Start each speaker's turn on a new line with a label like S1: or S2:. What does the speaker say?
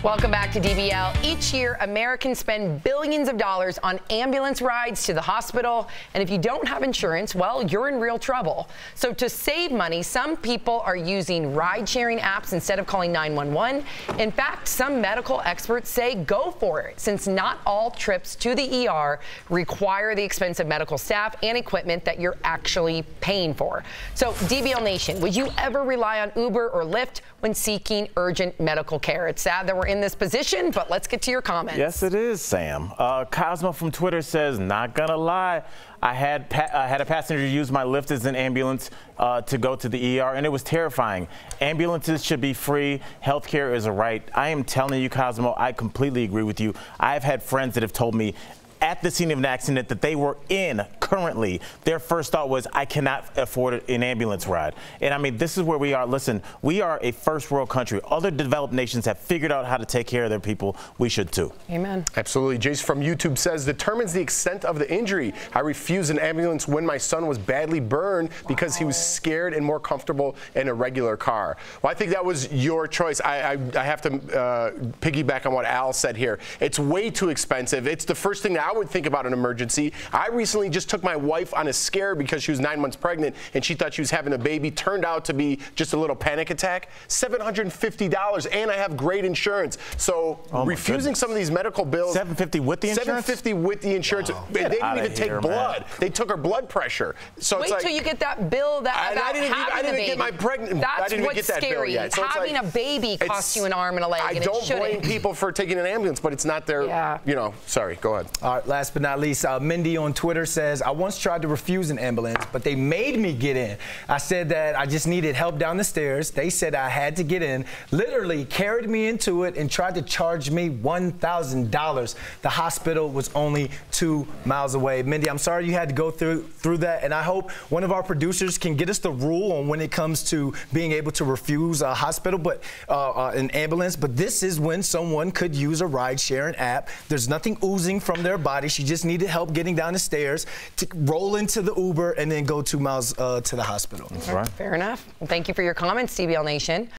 S1: Welcome back to DBL. Each year, Americans spend billions of dollars on ambulance rides to the hospital. And if you don't have insurance, well, you're in real trouble. So to save money, some people are using ride-sharing apps instead of calling 911. In fact, some medical experts say go for it, since not all trips to the ER require the expensive medical staff and equipment that you're actually paying for. So DBL Nation, would you ever rely on Uber or Lyft when seeking urgent medical care? It's sad that we're in this position, but let's get to your comments.
S2: Yes, it is, Sam. Cosmo from Twitter says, not gonna lie, I had a passenger use my Lyft as an ambulance to go to the ER, and it was terrifying. Ambulances should be free. Healthcare is a right. I am telling you, Cosmo, I completely agree with you. I've had friends that have told me at the scene of an accident that they were in currently, their first thought was, I cannot afford an ambulance ride. And I mean, this is where we are. Listen, we are a first world country. Other developed nations have figured out how to take care of their people. We should too.
S1: Amen.
S3: Absolutely. Jace from YouTube says, determines the extent of the injury. I refused an ambulance when my son was badly burned because he was scared and more comfortable in a regular car. Well, I think that was your choice. I have to piggyback on what Al said here. It's way too expensive. It's the first thing that I would think about an emergency. I recently just took my wife on a scare because she was 9 months pregnant and she thought she was having a baby. Turned out to be just a little panic attack. $750, and I have great insurance. So refusing some of these medical bills.
S2: $750 with the insurance?
S3: $750 with the insurance.
S2: Wow.
S3: They didn't even take blood. Man. They took her blood pressure. So
S1: wait till you get that bill that about
S3: I didn't even get my pregnant.
S1: That's
S3: I didn't even get that
S1: scary.
S3: bill yet. So
S1: having a baby costs you an arm and a leg.
S3: I
S1: and
S3: don't blame people for taking an ambulance, but it's not their. You know. Sorry. Go ahead.
S4: All right. Last but not least, Mindy on Twitter says, I once tried to refuse an ambulance, but they made me get in. I said that I just needed help down the stairs. They said I had to get in, literally carried me into it and tried to charge me $1,000. The hospital was only 2 miles away. Mindy, I'm sorry you had to go through that, and I hope one of our producers can get us the rule on when it comes to being able to refuse a hospital, but an ambulance. But this is when someone could use a ride-sharing app. There's nothing oozing from their body. She just needed help getting down the stairs, to roll into the Uber, and then go 2 miles to the hospital.
S2: That's right.
S1: Fair enough. Well, thank you for your comments, DBL Nation.